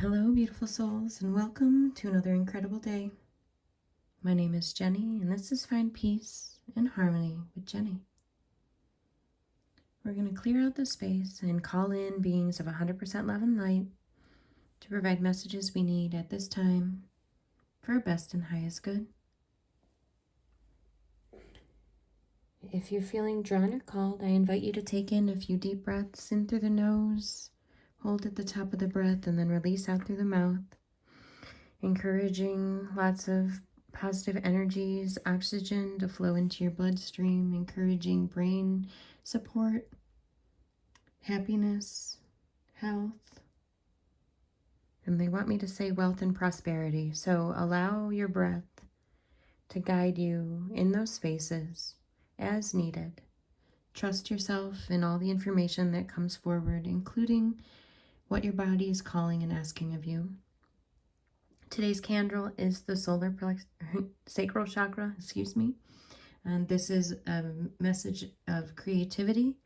Hello, beautiful souls, and welcome to another incredible day. My name is Jenny, and this is Find Peace and Harmony with Jenny. We're going to clear out the space and call in beings of 100% love and light to provide messages we need at this time for our best and highest good. If you're feeling drawn or called, I invite you to take in a few deep breaths in through the nose, hold at the top of the breath, and then release out through the mouth, encouraging lots of positive energies, oxygen to flow into your bloodstream, encouraging brain support, happiness, health. And they want me to say wealth and prosperity. So allow your breath to guide you in those spaces as needed. Trust yourself in all the information that comes forward, including what your body is calling and asking of you. Today's candle is the sacral chakra, and this is a message of creativity,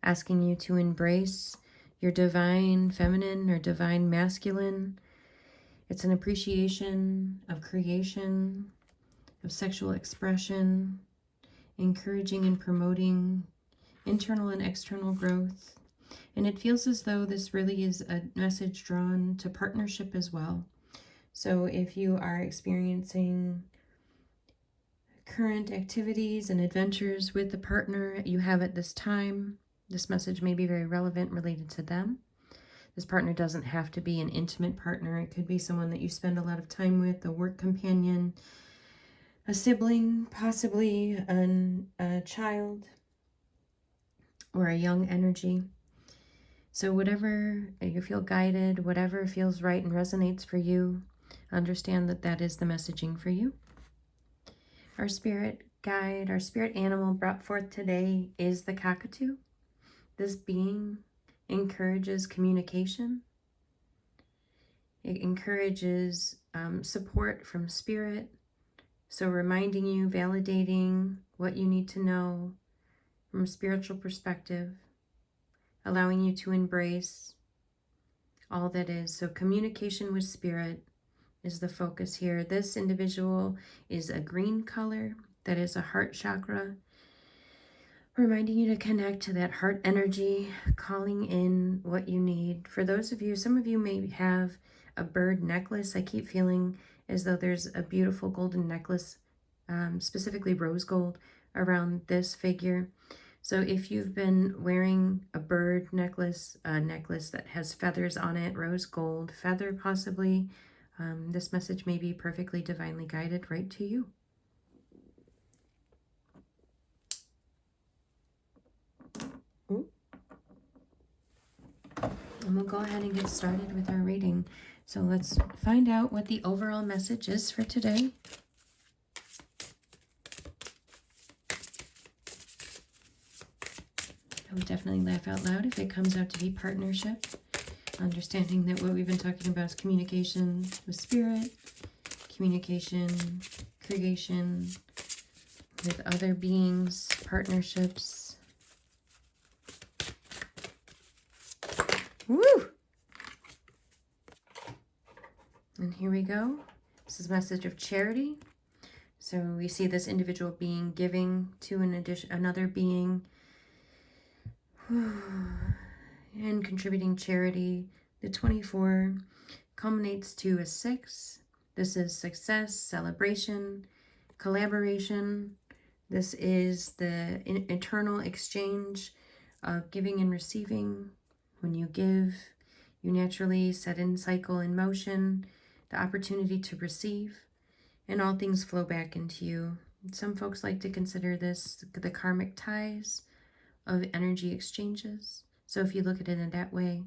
asking you to embrace your divine feminine or divine masculine. It's an appreciation of creation, of sexual expression, encouraging and promoting internal and external growth. And it feels as though this really is a message drawn to partnership as well. So if you are experiencing current activities and adventures with the partner you have at this time, this message may be very relevant related to them. This partner doesn't have to be an intimate partner. It could be someone that you spend a lot of time with, a work companion, a sibling, possibly a child, or a young energy. So whatever you feel guided, whatever feels right and resonates for you, understand that that is the messaging for you. Our spirit guide, our spirit animal brought forth today is the cockatoo. This being encourages communication. It encourages support from spirit. So reminding you, validating what you need to know from a spiritual perspective, allowing you to embrace all that is. So communication with spirit is the focus here. This individual is a green color. That is a heart chakra, reminding you to connect to that heart energy, calling in what you need. For those of you, some of you may have a bird necklace. I keep feeling as though there's a beautiful golden necklace, specifically rose gold, around this figure. So if you've been wearing a bird necklace, a necklace that has feathers on it, rose gold, feather possibly, this message may be perfectly divinely guided right to you. Ooh. And we'll go ahead and get started with our reading. So let's find out what the overall message is for today. I would definitely laugh out loud if it comes out to be partnership. Understanding that what we've been talking about is communication with spirit, communication, creation with other beings, partnerships. Woo! And here we go. This is a message of charity. So we see this individual being giving to another being and contributing charity. The 24 culminates to a 6. This is success, celebration, collaboration. This is the eternal exchange of giving and receiving. When you give, you naturally set in cycle in motion, the opportunity to receive, and all things flow back into you. Some folks like to consider this the karmic ties of energy exchanges. So if you look at it in that way,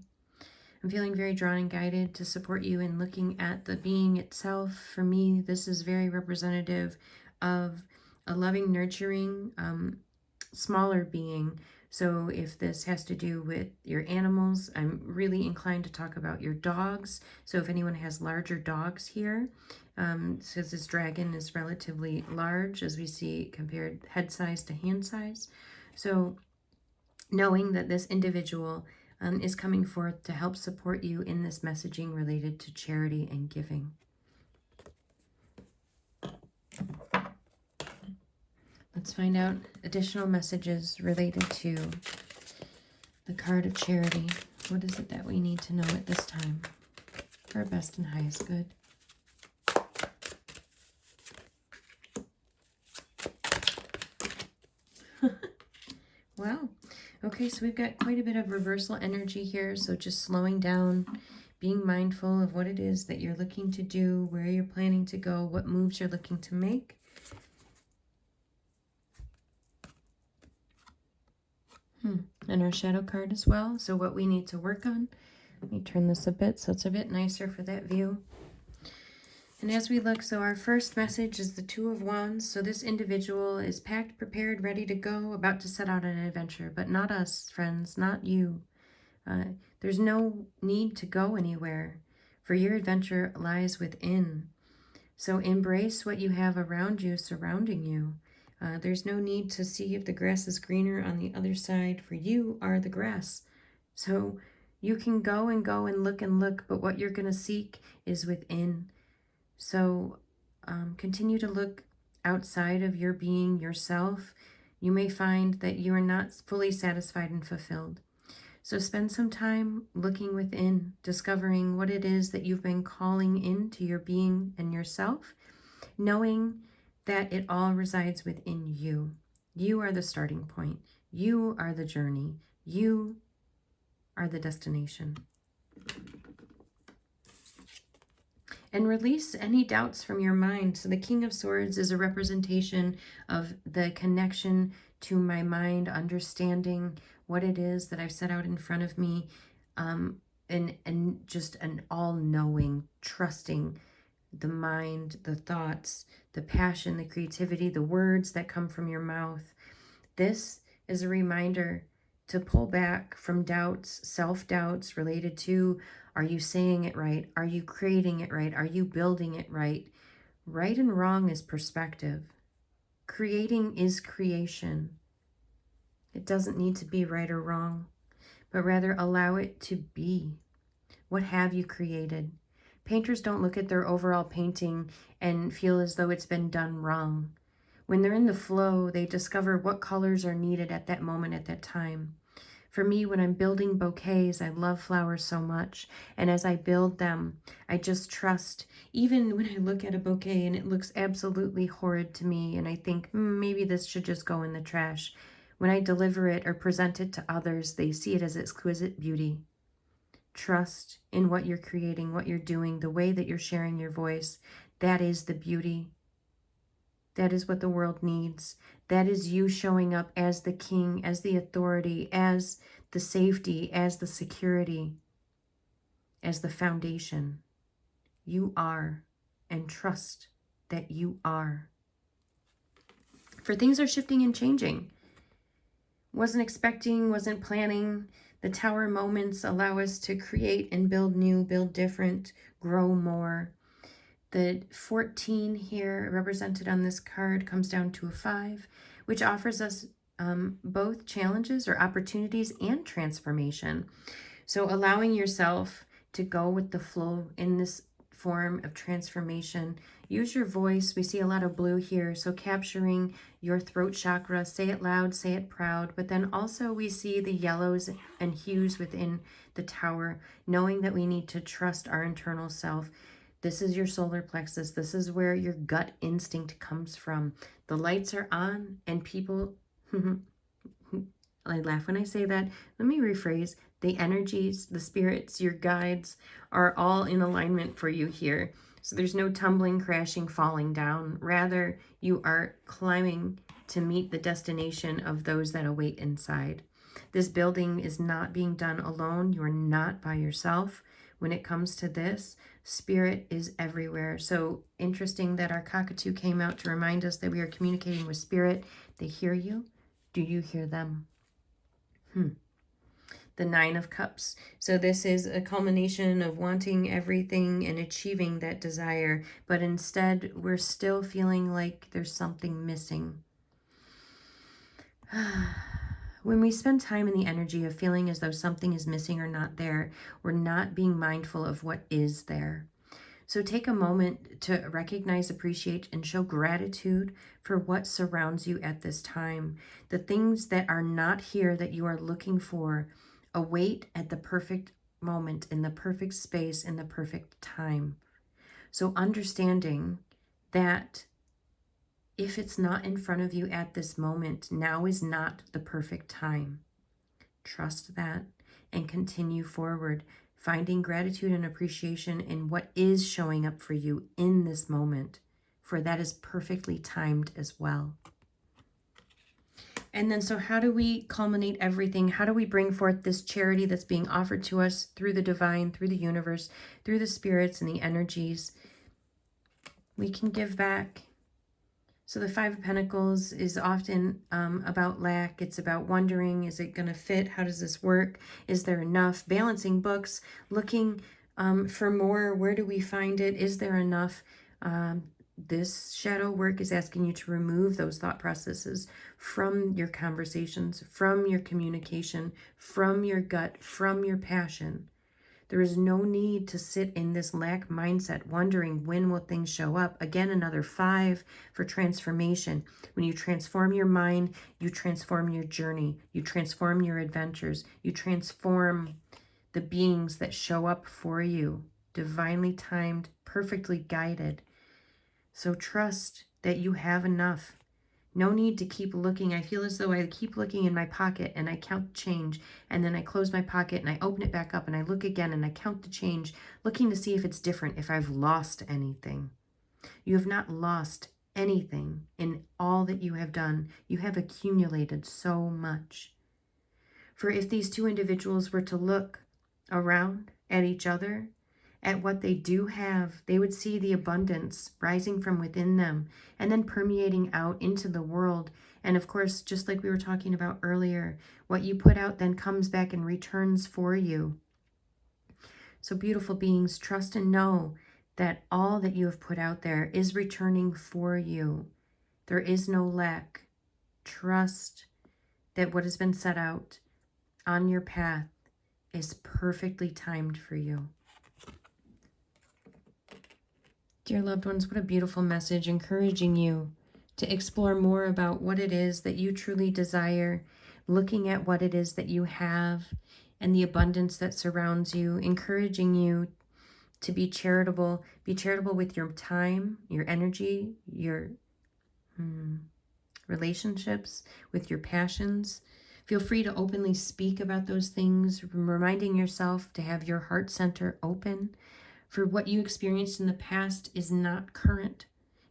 I'm feeling very drawn and guided to support you in looking at the being itself. For me, this is very representative of a loving, nurturing, smaller being. So if this has to do with your animals, I'm really inclined to talk about your dogs. So if anyone has larger dogs here, since this dragon is relatively large, as we see compared head size to hand size. So knowing that this individual is coming forth to help support you in this messaging related to charity and giving. Let's find out additional messages related to the card of charity. What is it that we need to know at this time for our best and highest good? Wow. Okay, so we've got quite a bit of reversal energy here. So just slowing down, being mindful of what it is that you're looking to do, where you're planning to go, what moves you're looking to make. And our shadow card as well. So what we need to work on. Let me turn this a bit so it's a bit nicer for that view. And as we look, so our first message is the Two of Wands. So this individual is packed, prepared, ready to go, about to set out on an adventure. But not us, friends, not you. There's no need to go anywhere, for your adventure lies within. So embrace what you have around you, surrounding you. There's no need to see if the grass is greener on the other side, for you are the grass. So you can go and look, but what you're going to seek is within. So continue to look outside of your being yourself. You may find that you are not fully satisfied and fulfilled. So spend some time looking within, discovering what it is that you've been calling into your being and yourself, knowing that it all resides within you. You are the starting point. You are the journey. You are the destination. And release any doubts from your mind. So the King of Swords is a representation of the connection to my mind, understanding what it is that I've set out in front of me, and just an all-knowing, trusting the mind, the thoughts, the passion, the creativity, the words that come from your mouth. This is a reminder to pull back from doubts, self-doubts related to, are you saying it right? Are you creating it right? Are you building it right? Right and wrong is perspective. Creating is creation. It doesn't need to be right or wrong, but rather allow it to be. What have you created? Painters don't look at their overall painting and feel as though it's been done wrong. When they're in the flow, they discover what colors are needed at that moment, at that time. For me, when I'm building bouquets, I love flowers so much. And as I build them, I just trust, even when I look at a bouquet and it looks absolutely horrid to me, and I think, maybe this should just go in the trash. When I deliver it or present it to others, they see it as exquisite beauty. Trust in what you're creating, what you're doing, the way that you're sharing your voice. That is the beauty. That is what the world needs. That is you showing up as the king, as the authority, as the safety, as the security, as the foundation. You are, and trust that you are. For things are shifting and changing. Wasn't expecting, wasn't planning. The tower moments allow us to create and build new, build different, grow more. The 14 here represented on this card comes down to a 5, which offers us both challenges or opportunities and transformation. So allowing yourself to go with the flow in this form of transformation. Use your voice. We see a lot of blue here, so capturing your throat chakra. Say it loud, say it proud. But then also we see the yellows and hues within the tower, knowing that we need to trust our internal self. This is your solar plexus. This is where your gut instinct comes from. The lights are on, and people, I laugh when I say that. Let me rephrase. The energies, the spirits, your guides are all in alignment for you here. So there's no tumbling, crashing, falling down. Rather, you are climbing to meet the destination of those that await inside. This building is not being done alone. You are not by yourself. When it comes to this, spirit is everywhere. So interesting that our cockatoo came out to remind us that we are communicating with spirit. They hear you. Do you hear them? The 9 of Cups. So this is a culmination of wanting everything and achieving that desire, but instead we're still feeling like there's something missing. When we spend time in the energy of feeling as though something is missing or not there, we're not being mindful of what is there. So take a moment to recognize, appreciate, and show gratitude for what surrounds you at this time. The things that are not here that you are looking for await at the perfect moment, in the perfect space, in the perfect time. So understanding that if it's not in front of you at this moment, now is not the perfect time. Trust that and continue forward, finding gratitude and appreciation in what is showing up for you in this moment, for that is perfectly timed as well. And then, so how do we culminate everything? How do we bring forth this charity that's being offered to us through the divine, through the universe, through the spirits and the energies? We can give back. So the Five of Pentacles is often about lack. It's about wondering, is it going to fit? How does this work? Is there enough? Balancing books, looking for more. Where do we find it? Is there enough? This shadow work is asking you to remove those thought processes from your conversations, from your communication, from your gut, from your passion. There is no need to sit in this lack mindset, wondering when will things show up. Again, another 5 for transformation. When you transform your mind, you transform your journey, you transform your adventures, you transform the beings that show up for you, divinely timed, perfectly guided. So trust that you have enough. No need to keep looking. I feel as though I keep looking in my pocket and I count change, and then I close my pocket and I open it back up and I look again and I count the change, looking to see if it's different, if I've lost anything. You have not lost anything in all that you have done. You have accumulated so much. For if these two individuals were to look around at each other, at what they do have, they would see the abundance rising from within them and then permeating out into the world. And of course, just like we were talking about earlier, what you put out then comes back and returns for you. So beautiful beings, trust and know that all that you have put out there is returning for you. There is no lack. Trust that what has been set out on your path is perfectly timed for you. Dear loved ones, what a beautiful message encouraging you to explore more about what it is that you truly desire, looking at what it is that you have and the abundance that surrounds you, encouraging you to be charitable. Be charitable with your time, your energy, your relationships, with your passions. Feel free to openly speak about those things, reminding yourself to have your heart center open. For what you experienced in the past is not current.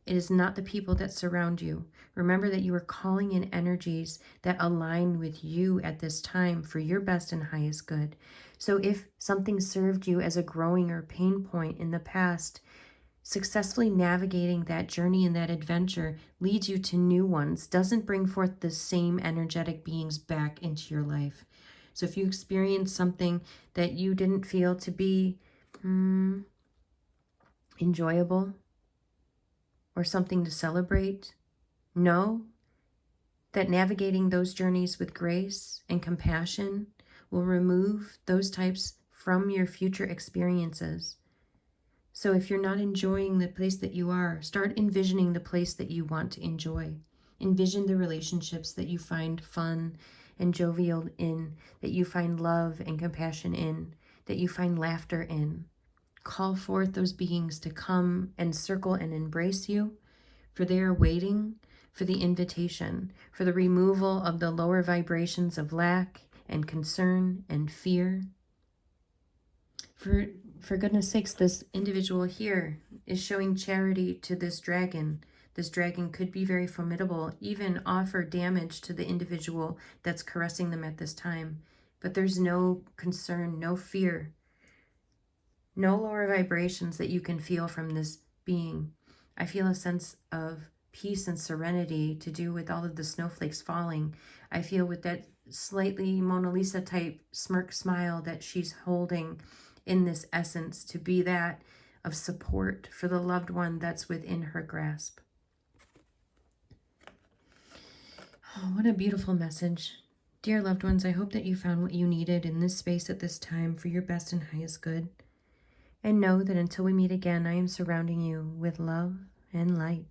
It is not the people that surround you. Remember that you are calling in energies that align with you at this time for your best and highest good. So if something served you as a growing or pain point in the past, successfully navigating that journey and that adventure leads you to new ones, doesn't bring forth the same energetic beings back into your life. So if you experience something that you didn't feel to be enjoyable or something to celebrate, know that navigating those journeys with grace and compassion will remove those types from your future experiences. So if you're not enjoying the place that you are, start envisioning the place that you want to enjoy. Envision the relationships that you find fun and jovial in, that you find love and compassion in, that you find laughter in. Call forth those beings to come and circle and embrace you, for they are waiting for the invitation, for the removal of the lower vibrations of lack and concern and fear. For goodness sakes, this individual here is showing charity to this dragon. This dragon could be very formidable, even offer damage to the individual that's caressing them at this time. But there's no concern, no fear, no lower vibrations that you can feel from this being. I feel a sense of peace and serenity to do with all of the snowflakes falling. I feel with that slightly Mona Lisa type smirk smile that she's holding in this essence, to be that of support for the loved one that's within her grasp. Oh, what a beautiful message. Dear loved ones, I hope that you found what you needed in this space at this time for your best and highest good. And know that until we meet again, I am surrounding you with love and light.